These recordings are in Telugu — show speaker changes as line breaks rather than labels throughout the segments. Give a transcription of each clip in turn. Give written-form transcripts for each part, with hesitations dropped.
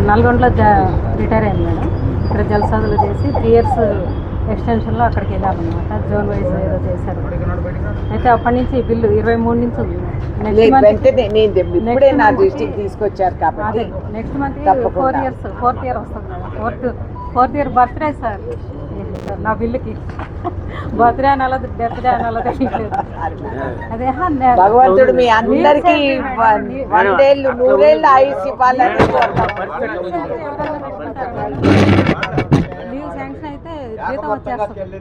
నల్గొండలో రిటైర్ అయింది మేడం. ఇక్కడ జలసాదులు చేసి 3 ఇయర్స్ ఎక్స్టెన్షన్లో అక్కడికి వెళ్ళామన్నమాట. జోన్ వైజ్ ఏదో చేశారు. అయితే అప్పటి నుంచి బిల్లు 23 నుంచి ఉంది. నెక్స్ట్ మంత్ 4th ఇయర్ వస్తుంది madam. Fourth year birthday sir నా బిల్లుకి. బర్త్డే అనాలది బర్త్డే అనాలది అదే
భగవంతుడు మీ అందరికీ 100 ఏళ్ళు 100 ఏళ్ళు ఆయుష్ ఇవ్వాలని
లీవ్ శాంక్షన్ అయితే జీతం వచ్చేస్తుంది.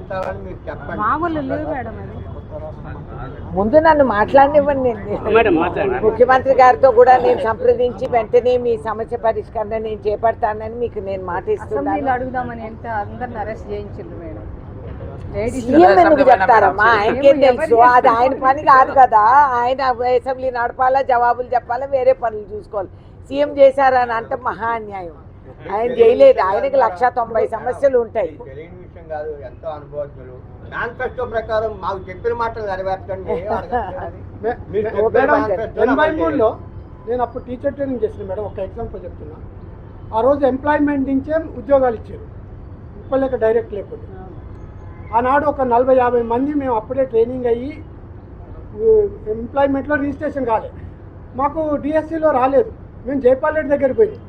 మామూలు లీవ్ మేడం అది.
ముందు నన్ను మాట్లాడనివ్వండి. ముఖ్యమంత్రి గారితో కూడా నేను సంప్రదించి వెంటనే మీ సమస్య పరిష్కరణ నేను చేపడతానని మీకు నేను మాట ఇస్తున్నాను.
అడుగుదామని అంటే అందరిని అరెస్ట్ చేయించారు మేడం.
సీఎం ఎందుకు చెప్తారమ్మా? ఆయనకేం తెలుసు? అది ఆయన పని కాదు కదా. ఆయన అసెంబ్లీ నడపాలా, జవాబులు చెప్పాలా, వేరే పనులు చూసుకోవాలి. సీఎం చేశారని అంటే మహా అన్యాయం. ఆయన చేయలేదు. ఆయనకి 190 సమస్యలు ఉంటాయి.
ఎంతో అనుభవజ్ఞులు. మేనిఫెస్టో ప్రకారం మాకు చెప్పిన మాటలు నెరవేర్చండి.
83లో నేను అప్పుడు టీచర్ ట్రైనింగ్ చేసిన మేడం. ఒక ఎగ్జాంపుల్ చెప్తున్నా. ఆ రోజు ఎంప్లాయ్మెంట్ నుంచే ఉద్యోగాలు ఇచ్చారు, ఇప్పలేక డైరెక్ట్ లేకుండా. ఆనాడు ఒక 40-50 మంది మేము అప్పుడే ట్రైనింగ్ అయ్యి ఎంప్లాయ్మెంట్లో రిజిస్ట్రేషన్ కాలేదు. మాకు డిఎస్సిలో రాలేదు. మేము జైపాల్ రెడ్డి దగ్గర పోయింది.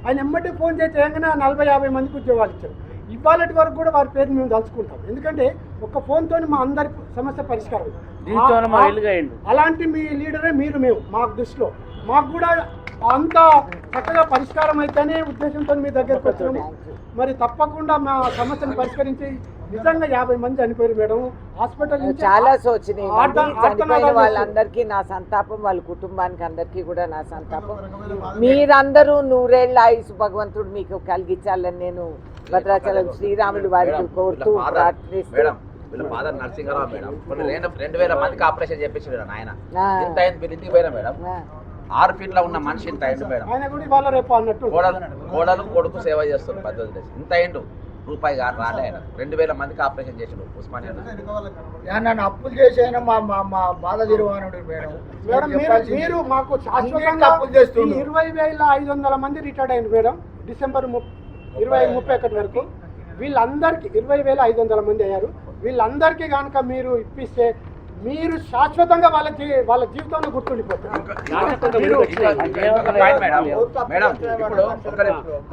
ఆయన ఎమ్మటి ఫోన్ చేసి చేయగానే 40-50 మందికి ఉద్యోగాలు ఇచ్చారు. ఇవాళటి వరకు కూడా వారి పేరు మేము తలుచుకుంటాం. ఎందుకంటే ఒక ఫోన్తో మా అందరి సమస్య పరిష్కారం. అలాంటి మీ లీడరే మేము మా దృష్టిలో. మాకు కూడా అంత చక్కగా పరిష్కారం అయితేనే ఉద్దేశంతో మీ దగ్గరకు వచ్చాము. మరి తప్పకుండా మా సమస్యను పరిష్కరించి నిజంగా 50 మంది చనిపోయారు మేడం. హాస్పిటల్
చాలా శోచనీయం. చనిపోయిన వాళ్ళందరికీ నా సంతాపం, వాళ్ళ కుటుంబానికి అందరికీ కూడా నా సంతాపం. మీరందరూ 100 ఏళ్ళ ఆయుష్ భగవంతుడు మీకు కలిగించాలని నేను భద్రాచలం శ్రీరాములు వారికి కోరుతూ ప్రార్థిస్తున్నాను.
వీళ్ళ ఫాదర్ నరసింహరావు మేడం. కొన్ని 2000 మందికి ఆపరేషన్ చేపించారు మేడం. ఆయన ఇంత అయింది. మీరు ఇంటికి పోయినా మేడం. 6 ఫీట్ల ఉన్న మనిషి ఇంత అయిండు మేడం. కోడలు కొడుకు సేవ చేస్తున్నారు పద్ధతి. ఇంత అయిండు. రూపాయి రాలే ఆయన. 2000 మందికి ఆపరేషన్ చేసిండు ఉస్మానియా.
నన్ను అప్పులు చేసైనా మా బాధ తీరువానుడు మేడం.
మీరు మాకు శాశ్వతంగా అప్పులు చేస్తుంది. 20,500 మంది రిటైర్డ్ అయింది మేడం. డిసెంబర్ 2031 వరకు వీళ్ళందరికీ 20,500 మంది అయ్యారు. వీళ్ళందరికీ కనుక మీరు ఇప్పిస్తే మీరు శాశ్వతంగా వాళ్ళ జీవితంలో గుర్తుండిపోతారు.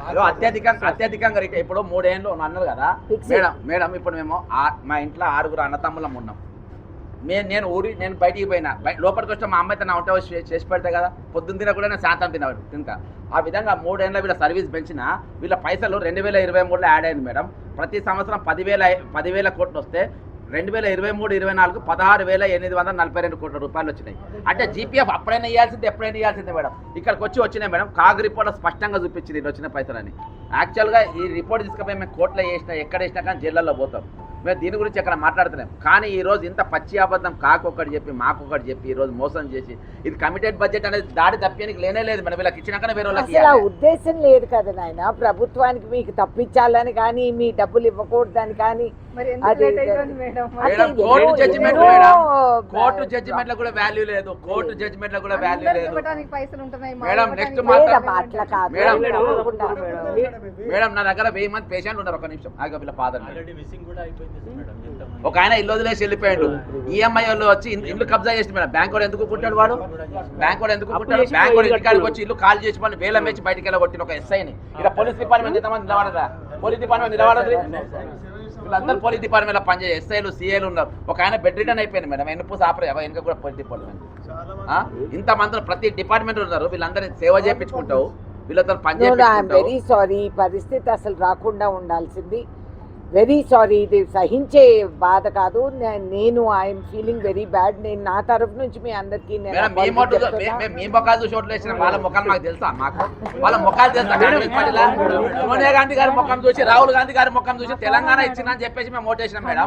ఇప్పుడు అత్యధికంగా ఇప్పుడు 3 ఏళ్ళు అన్నారు కదా మేడం. ఇప్పుడు మేము మా ఇంట్లో 6 అన్నతమ్ములం ఉన్నాం. నేను బయటికి పోయినా లోపలికి వస్తే మా అమ్మాయితో నా వంట చేసి పెడతా కదా. పొద్దున్న తిన కూడా నేను సాయంత్రం తింటా. ఆ విధంగా 3 ఏళ్ళ వీళ్ళ సర్వీస్ పెంచిన వీళ్ళ పైసలు 2023లో యాడ్ అయింది మేడం. ప్రతి సంవత్సరం 10,000 కోట్లు వస్తే 2023-24 16,842 కోట్ల రూపాయలు వచ్చినాయి. అంటే జీపీఎఫ్ అప్పుడైనా ఇవ్వాల్సింది, ఎప్పుడైనా ఇవ్వాల్సిందే మేడం. ఇక్కడికి వచ్చినాయి మేడం. కాగ్ రిపోర్ట్ స్పష్టంగా చూపించింది ఇది వచ్చిన పైసలని. యాక్చువల్గా ఈ రిపోర్ట్ తీసుకుపోయి మేము కోర్టులో వేసినా ఎక్కడ వేసినా కానీ జైళ్ళల్లో పోతాం. మేము దీని గురించి ఎక్కడ మాట్లాడుతున్నాం. కానీ ఈరోజు ఇంత పచ్చి అబద్ధం కాకొకటి చెప్పి మాకొకటి చెప్పి ఈరోజు మోసం చేసి ఇది కమిటెడ్ బడ్జెట్ అనేది దాడి తప్పేనికి లేనే లేదు మేడం. వీళ్ళకి ఇచ్చినాకనే వేరే వాళ్ళకి
ఉద్దేశం లేదు కదా నాయన. ప్రభుత్వానికి మీకు తప్పించాలని కానీ మీ డబ్బులు ఇవ్వకూడదని కానీ
కోర్టు జడ్జిమెంట్ లో కూడా వాల్యూ లేదు. కోర్టు జడ్జిమెంట్ లో కూడా వాల్యూ లేదు మేడం. నెక్స్ట్ మేడం నా దగ్గర 1000 మంది పేషెంట్లు ఉన్నారు. ఒక నిమిషం ఆగ. వీళ్ళ ఫాదర్ ఒక ఆయన ఇల్లు వదిలేసి వెళ్ళిపోయాడు. ఈఎంఐ వాళ్ళు వచ్చి ఇల్లు కబ్జా చేసి మేడం. బ్యాంక్ వాడు ఎందుకు పుట్టాడు? బ్యాంక్ వాడు ఇంటికాడికి వచ్చి ఇల్లు కాల్ చేసి వాళ్ళు వేలం వేసి బయటికి వెళ్ళగొట్టిన ఒక ఎస్ఐని. ఇలా పోలీస్ డిపార్ట్మెంట్ ఎంతమంది నిలబడరా? పోలీస్ డిపార్ట్మెంట్ నిలబడదు. వీళ్ళందరూ పోలీస్ డిపార్ట్మెంట్ లో పనిచేసే ఎస్ఐలు సీఏలు ఉన్నారు. ఒక ఆయన బెడ్ రిటర్న్ అయిపోయింది మేడం. ఎన్నుపూసి వెనుక కూడా పోలీస్ డిపార్ట్మెంట్. ఇంతమంది ప్రతి డిపార్ట్మెంట్ ఉన్నారు. వీళ్ళందరినీ సేవ చేయించుకుంటావు. వీళ్ళతో పనిచేయాలి.
Very sorry. పరిస్థితి అసలు రాకుండా ఉండాల్సింది. Very sorry. ఇది సహించే బాధ కాదు. నేను ఐఎమ్ ఫీలింగ్ వెరీ బ్యాడ్. నేను నా తరఫు నుంచి మీ అందరికీ
మీ ముఖాలు చూసి ఓట్లు వేసిన వాళ్ళ ముఖాలు మాకు తెలుసా? మాకు వాళ్ళ ముఖాలు తెలుసా? సోనియా గాంధీ గారి ముఖం చూసి, రాహుల్ గాంధీ గారి ముఖం చూసి తెలంగాణ ఇచ్చిన అని చెప్పేసి మేము ఓటు వేసినాం మేడం.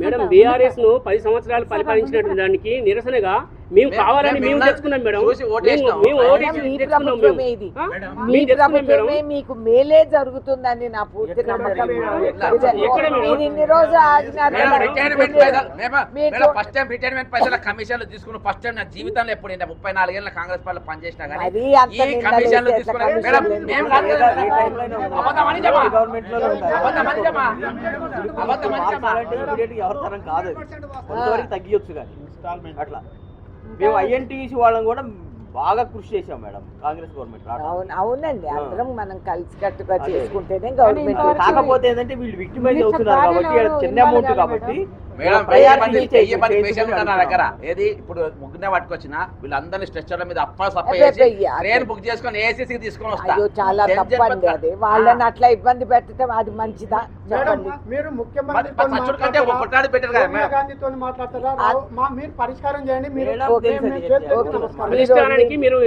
మేడం బీఆర్ఎస్ ను 10 సంవత్సరాలు పరిపాలించినటువంటి దానికి నిరసనగా మేము కావాలని మేము తెచ్చుకున్నాం మేడం.
చూసి ఓటేసినాం.
మేము
అయినా
ఓటేసి
మీ
తెచ్చుకున్నాం
ప్రభుత్వమే
మేము.
ఇది.
ఆ?
మీ
మేము తెచ్చుకున్నాం
ప్రభుత్వమే
మేడం.
మీకు మేలే జరుగుతుందని నా పూర్తి నమ్మకం.
ఎక్కడ మేడం?
మీరు ఇన్ని రోజులు ఆగినారు
మేడం,
కదా.
రిటైర్మెంట్ పైసలు
మీరు
మేడం ఫస్ట్ టైం రిటైర్మెంట్ పైసలు కమిషన్లు తీసుకున్న ఫస్ట్ టైం నా జీవితంలో ఎప్పుడు 34 ఏళ్ళ కాంగ్రెస్ పార్టీ పనిచేసినా కానీ
మరీ అంత
ఈ
నిందలు
కమిషన్లు
వేస్తే
తీసుకున్నా
కమిషన్లు
మేడం
ఎందుకు?
మేము కాదు కదా. అబద్ధమని చెప్పా. అబద్ధమని చెప్పా. అబద్ధమని చెప్పా.
ఎవరి తరం కాదు అది. కొంతవరకు తగ్గియొచ్చు కానీ అట్లా మేము ఐఎన్టీసీ వాళ్ళని కూడా బాగా కృషి చేసాం మేడం కాంగ్రెస్ గవర్నమెంట్ రావడం.
అవునండి, అందరం మనం కలిసి కట్టుగా చేసుకుంటేనే గవర్నమెంట్.
కాకపోతే ఏంటంటే వీళ్ళు విక్టిమైజ్ అవుతున్నారు కాబట్టి ఈడ చిన్న అమౌంట్ కాబట్టి
మేడం
ప్రయారిటీ
వెయ్యి మంది పేషెంట్లు ఉన్నారు నా దగ్గర. ఏది ఇప్పుడు ముగ్గునే పట్టుకొచ్చిన వీళ్ళందరినీ స్ట్రెచ్చర్ల మీద సప్ప
అబ్బే,
చేసి
అబ్బే,
ట్రైన్ బుక్ చేసుకొని ఏసీసీకి తీసుకొని వస్తా.
అయ్యో చాలా తప్పండి అది. వాళ్ళని అట్లా ఇబ్బంది పెట్టడం అది మంచిదా
మేడం
చెప్పండి.
మీరు
సచ్చుడు కంటే ఒక కొట్టాడు పెట్టారు కదా మేడం.
గాంధీతో మాట్లాడతారా? మీరు పరిష్కారం చేయండి. మీరు
మేడం,
ఓకే,
తెలుసు
మేము
అది.
చేతులు
ఓకే.
నమస్కారం.
పరిష్కారానికి మీరు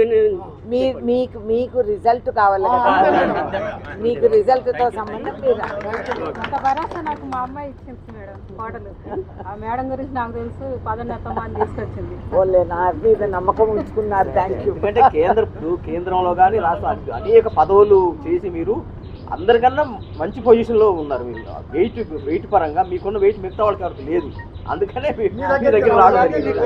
మీకు రిజల్ట్ కావాలి కదా. మీకు రిజల్ట్ తో సంబంధం మీరు
అంత భరోసా నాకు మా అమ్మాయి ఇచ్చింది మేడం, కోడలు. ఆ మేడం గురించి నాకు తెలుసు, పదోన్నతమ్మ అని తీసుకొచ్చింది.
ఓన్లే నా మీద నమ్మకం ఉంచుకున్నారు. Thank you.
ఎందుకంటే కేంద్రంలో కానీ రాష్ట్ర అనేక పదవులు చేసి మీరు అందరికన్నా మంచి పొజిషన్లో ఉన్నారు. మీరు వెయిట్ పరంగా మీకున్న వెయిట్ మిగతా వాళ్ళకి ఎవరికి లేదు. అందుకనే మీ దగ్గర రావడం జరిగింది.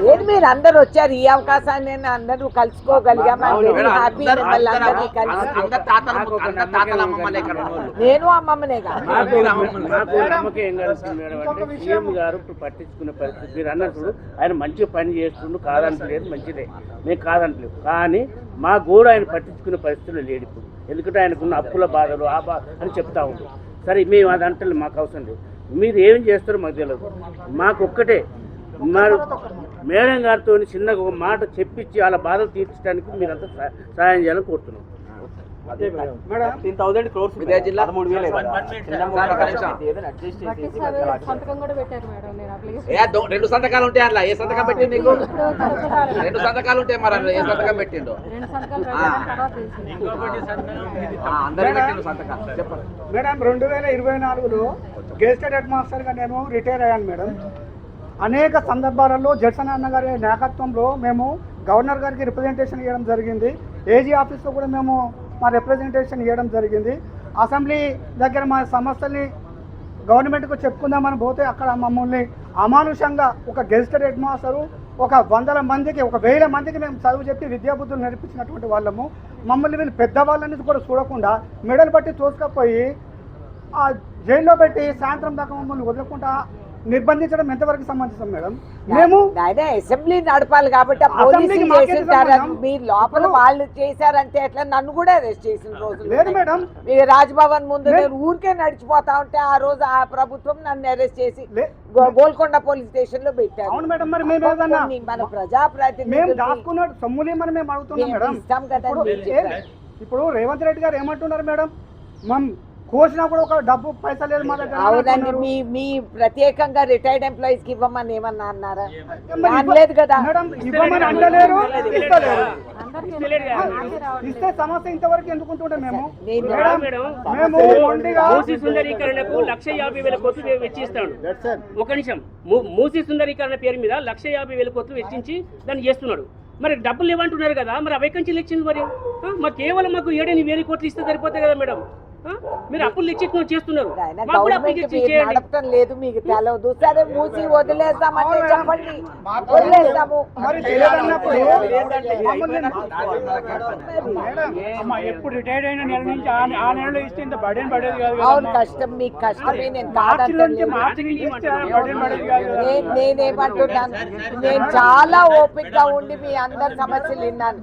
లేదు, మీరు అందరు వచ్చారు. ఈ అవకాశాన్ని అందరూ కలుసుకోగలిగాము. హ్యాపీ అందరినీ కలిసి.
అందరు తాతల అమ్మమ్మలే ఇక్కడ ఉన్నోళ్ళు.
నేను అమ్మమ్మనే కాదు.
నాకు నమ్మకం ఏం కలుగుతుంది మేడం అంటే సీఎం గారు ఇప్పుడు పట్టించుకునే పరిస్థితి మీరు అన్నారు చూడు, ఆయన మంచిగా పని చేస్తుండు, కాదంటలేదు, మంచిదే, మేము కాదంటలేదు. కానీ మా గోడు ఆయన పట్టించుకునే పరిస్థితులు లేడు ఇప్పుడు. ఎందుకంటే ఆయనకున్న అప్పుల బాధలు ఆ బాధ అని చెప్తా ఉంటాం. సరే మేము అది అంటే మాకు అవసరం లేదు, మీరు ఏం చేస్తారో మాకు తెలియదు. మాకు ఒక్కటే మరి మేడం గారితో చిన్నగా ఒక మాట చెప్పించి వాళ్ళ బాధలు తీర్చడానికి మీరంతా సహాయం చేయాలని కోరుతున్నాం.
అదే మేడం.
మేడం
15,000 crores
ఇదే జిల్లా
13,000 చిన్న amount కాబట్టి ఏదైనా adjust చేసేసి
బట్టి
మధ్యలో అట్లా.
సంతకం కూడా పెట్టారు మేడం. నేను అప్లికేషన్
రెండు సంతకాలు ఉంటాయి అట్లా. ఏ సంతకం పెట్టిండు నీకు? రెండు సంతకాలు ఉంటాయి మరి అందులో ఏ సంతకం పెట్టిండు?
2 సంతకాలు పెట్టాను, తర్వాత తెలిసింది.
అందరికి పెట్టిండు సంతకాలు. చెప్పండి
మేడం 2024లో గెజిటెడ్ హెడ్ మాస్టర్గా నేను రిటైర్ అయ్యాను మేడం. అనేక సందర్భాలలో జడ్సన్ అన్న గారి నాయకత్వంలో మేము గవర్నర్ గారికి రిప్రజెంటేషన్ ఇవ్వడం జరిగింది. ఏజీ ఆఫీస్లో కూడా మేము మా రిప్రజెంటేషన్ ఇవ్వడం జరిగింది. అసెంబ్లీ దగ్గర మా సమస్యల్ని గవర్నమెంట్కు చెప్పుకుందామని పోతే అక్కడ మమ్మల్ని అమానుషంగా ఒక గెజిటెడ్ హెడ్ మాస్టరు ఒక 100 మందికి 1000 మందికి మేము చదువు చెప్పి విద్యాబుద్ధులు నేర్పించినటువంటి వాళ్ళము. మమ్మల్ని వీళ్ళు పెద్దవాళ్ళని కూడా చూడకుండా మెడలు బట్టి తోసుకపోయి ఆ జైల్లో పెట్టి సాయంత్రం దాకా మమ్మల్ని వదలకుండా నిర్బంధించడం ఎంతవరకు సమంజసం మేడం? మేము
ఆయన అసెంబ్లీ నడపాలి కాబట్టి పోలీసులు చేసింటారు. మీరు లోపల వాళ్ళు చేశారంటే ఎట్లా? నన్ను కూడా అరెస్ట్ చేసిన రోజులు
లేదు మేడం.
మీరు రాజ్భవన్ ముందు నేను ఊరికే నడిచిపోతా ఉంటే ఆ రోజు ఆ ప్రభుత్వం నన్ను అరెస్ట్ చేసి గోల్కొండ పోలీస్ స్టేషన్ లో పెట్టారు.
అవును మేడం. మరి మేము ఏదన్నా
మన ప్రజాప్రతినిధులు
దాచుకున్నాడు సొమ్ములే మనం అడుగుతున్నాం మేడం.
ఇస్తాం కదండి.
ఇప్పుడు రేవంత్ రెడ్డి గారు ఏమంటున్నారు మేడం? మనం కోసినా కూడా ఒక డబ్బు పైసా లేదు మా దగ్గర.
అవునండి, మీ ప్రత్యేకంగా రిటైర్డ్ ఎంప్లాయీస్ కి ఇవ్వమని ఏమన్నా అన్నారా? లేదు కదా
మేడం, ఇవ్వమని అంటలేరు, ఇస్తలేరు.
రావట్లేదు.
ఇస్తే సమస్య ఇంతవరకు ఎందుకుంటుంటే మేము
మేడం,
మేము మొండిగా
మూసీ సుందరీకరణకు 150,000 కోట్లు వెచ్చిస్తాడు. ఒక నిమిషం, మూసీ సుందరీకరణ పేరు మీద 150,000 కోట్లు వెచ్చించి దాన్ని చేస్తున్నాడు. మరి డబ్బులు ఇవ్వంటున్నారు కదా, మరి ఆ వేకెన్సీలు ఇచ్చింది మరి మాకు కేవలం మాకు 7,000 కోట్లు ఇస్తే సరిపోతాయి కదా మేడం. మీరు అప్పులు ఇచ్చి చేస్తున్నారు, మాకు కూడా అప్లికేషన్ చేయండి.
నడపడం లేదు, మీకు తెలవదు. సరే మూసి వదిలేస్తామంటే చెప్పండి, వదిలేస్తాము.
మరి తెలియదన్నప్పుడు
ఎప్పుడు రిటైర్డ్ అయిన నెల నుంచి ఆ నెలలో ఇస్తే ఇంత బడేం పడేది కాదు.
అవును, కష్టం మీకు కష్టమే. నేను కాదంటే నేనేమంటున్నాను, నేను చాలా ఓపికగా ఉండి మీ అందరి సమస్యలు విన్నాను.